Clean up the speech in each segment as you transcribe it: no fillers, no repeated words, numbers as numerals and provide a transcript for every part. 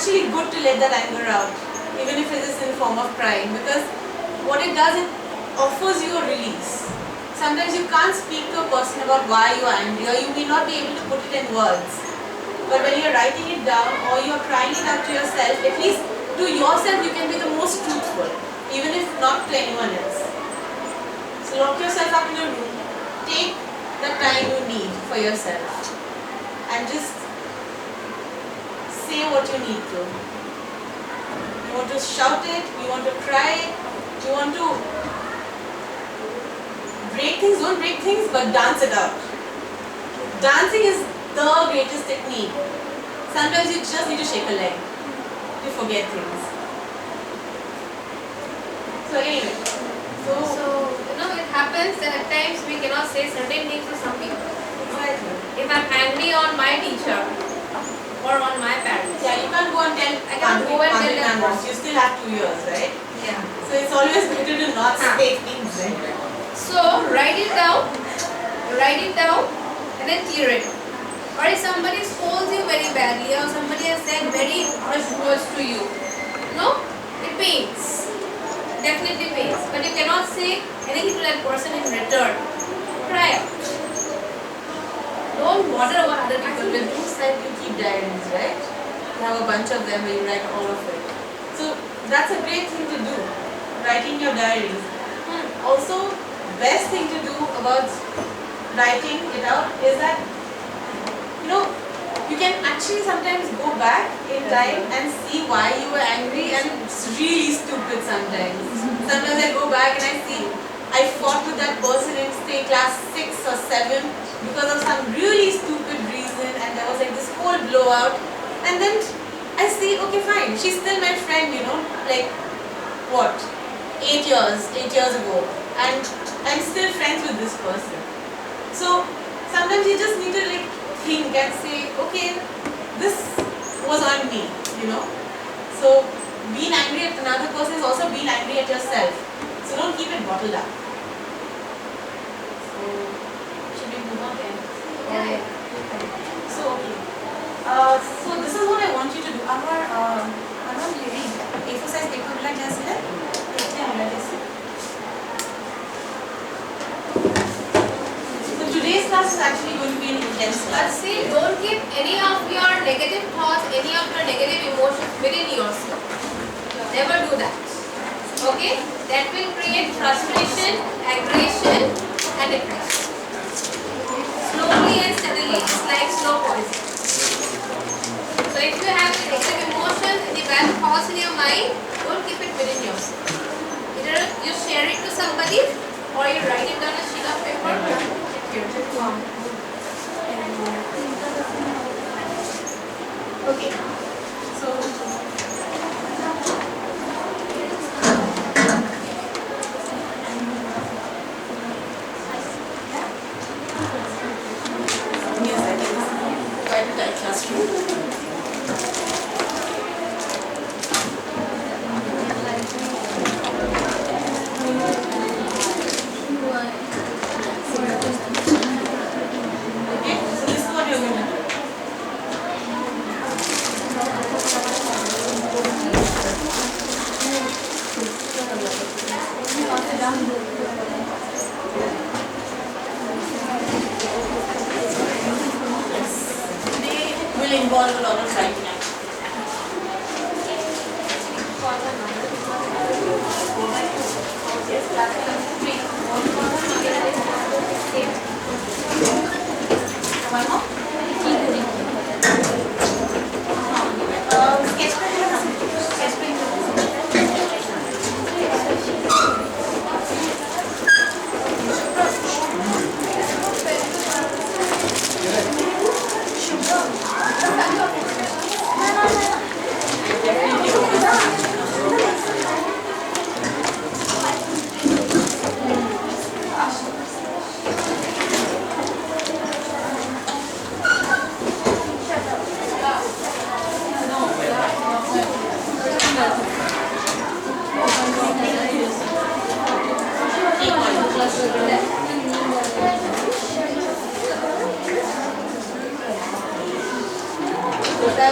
actually good to let that anger out, even if it is in the form of crying, because what it does, it offers you a release. Sometimes you can't speak to a person about why you are angry, or you may not be able to put it in words. But when you're writing it down or you're crying it out to yourself, at least to yourself you can be the most truthful, even if not to anyone else. So lock yourself up in a room, take the time you need for yourself, and just say what you need to. You want to shout it, you want to cry it, you want to break things, don't break things, but dance it out. Dancing is the greatest technique. Sometimes you just need to shake a leg to forget things. So anyway, so it happens that at times we cannot say certain things to some people. Exactly. If I'm angry on my teacher or on my parents, yeah, you can't go and tell. I can't go and tell them. You still have 2 years, right? Yeah. So it's always better to not say things, right? So write it down, and then clear it. Or if somebody scolds you very badly, or somebody has said very harsh words to you, it pains. Definitely pains. But you cannot say anything to that person in return. Cry out. Don't bother about other people. With books like you keep diaries, right? You have a bunch of them where you write all of it. So that's a great thing to do, writing your diaries. Also, best thing to do about writing it out is that you can actually sometimes go back in time and see why you were angry, and it's really stupid sometimes. Sometimes I go back and I see I fought with that person in say class 6 or 7 because of some really stupid reason, and there was like this whole blowout, and then I see, okay fine, she's still my friend, like what, 8 years ago, and I'm still friends with this person. So sometimes you just need to think and say, okay, this was on me, So being angry at another person is also being angry at yourself. So don't keep it bottled up. So should we move on then? Yeah. So okay. So this is what I want you to do. Our A4 size paper मिला क्या सिले? कितने मिला जैसे? So today's class is actually going to be an intense But class. see, don't keep any of your negative thoughts, any of your negative emotions within yourself. Never do that. Okay? That will create frustration, aggression, and depression. Slowly and steadily, it's like slow poison. So if you have the negative emotions and the bad thoughts in your mind, don't keep it within yourself. Either you share it to somebody, or you write it on a sheet of paper. Okay. So yes, I think quite a tight classroom. Okay, so this is what you're going to do. Today will involve a lot of writing actually. Yes, class one more? Sketch pen.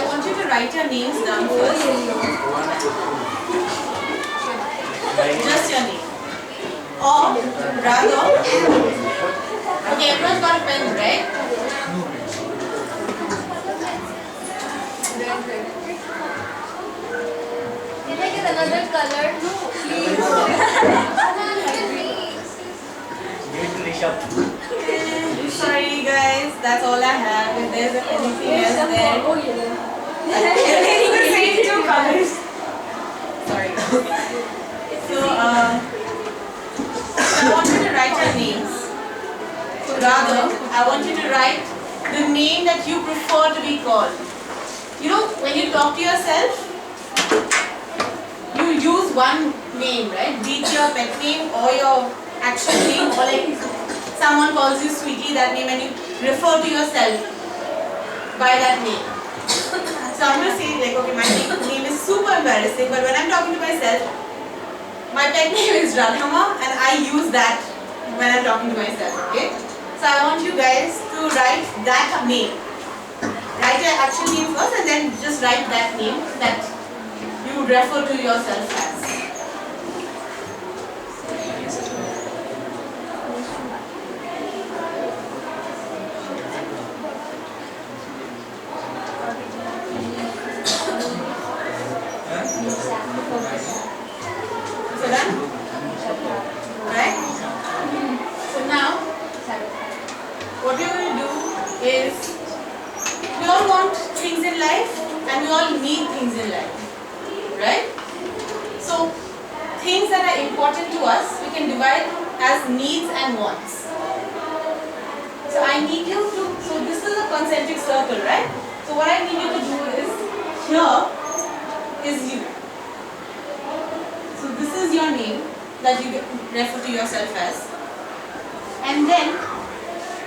I want you to write your names down first. Just your name. Or rather, okay, everyone's got a pen, right? Can I get another color? No, please. Sorry guys, that's all I have. If there's anything else there, everything the same two colors. Sorry. So, I want you to write your names. Rather, I want you to write the name that you prefer to be called. You know, when you talk to yourself, you use one name, right? Be it your pet name or your actual name, or like someone calls you sweetly that name and you refer to yourself by that name. So I'm going to say like, okay, my name is super embarrassing, but when I'm talking to myself, my pet name is Radhama and I use that when I'm talking to myself, okay? So I want you guys to write that name. Write your actual name first and then just write that name that you would refer to yourself as. So done? Right? So now, what we're going to do is, we all want things in life and we all need things in life. Right? So, things that are important to us, we can divide as needs and wants. So I need you to, so this is a concentric circle, right? So what I need you to do is, here is you. So this is your name that you refer to yourself as. And then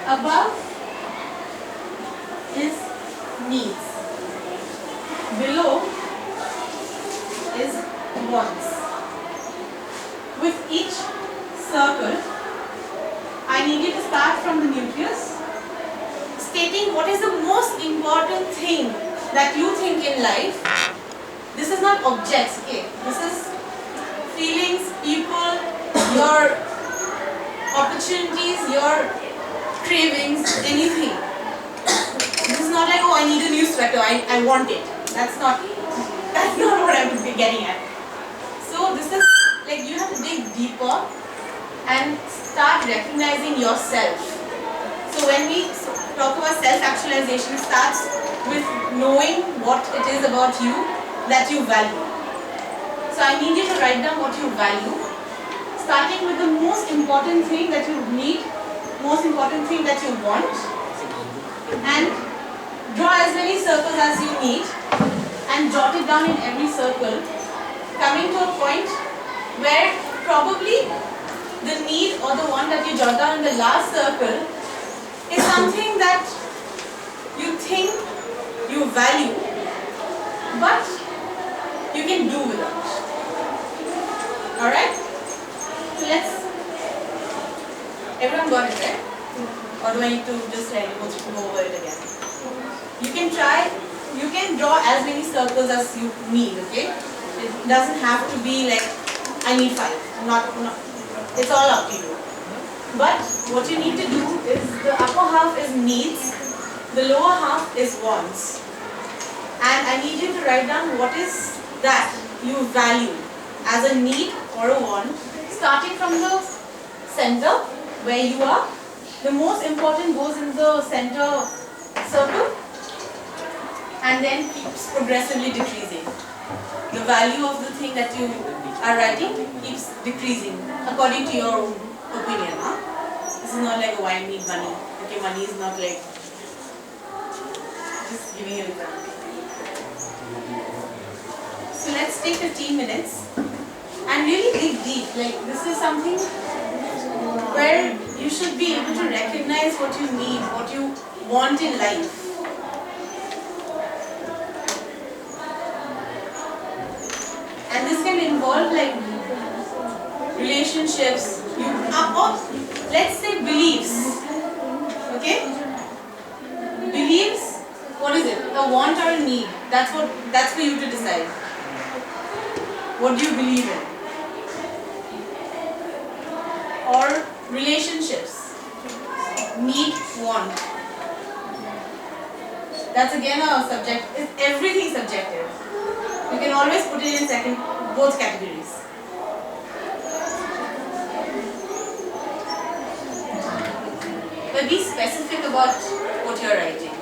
above is needs. Below is wants. With each circle, I need you to start from the nucleus, stating what is the most important thing that you think in life. This is not objects, okay? This is feelings, people, your opportunities, your cravings, anything. This is not like, oh, I need a new sweater, I want it. That's not what I'm getting at. So this is like, you have to dig deeper and start recognizing yourself. So when we talk about self-actualization, it starts with knowing what it is about you that you value. So I need you to write down what you value, starting with the most important thing that you need, most important thing that you want, and draw as many circles as you need and jot it down in every circle, coming to a point where probably the need or the one that you jot down in the last circle is something that you think you value, but you can do without. Alright? So everyone got it, right? Or do I need to just go over it again? You can draw as many circles as you need, okay? It doesn't have to be like, I need 5. Not, it's all up to you. But what you need to do is, the upper half is needs, the lower half is wants. And I need you to write down what is that you value as a need or a want, starting from the center where you are. The most important goes in the center circle and then keeps progressively decreasing. The value of the thing that you are writing keeps decreasing according to your opinion. This is not like, oh, I need money. Okay, money is not like, just giving you an example. So let's take 15 minutes and really dig deep. Like, this is something where you should be able to recognize what you need, what you want in life. And this can involve like relationships, or let's say beliefs. Okay? Beliefs, what is it? A want or a need That's for you to decide. What do you believe in? Or relationships. Need, want. That's again a subject. It's everything subjective. You can always put it in both categories. But be specific about what you're writing.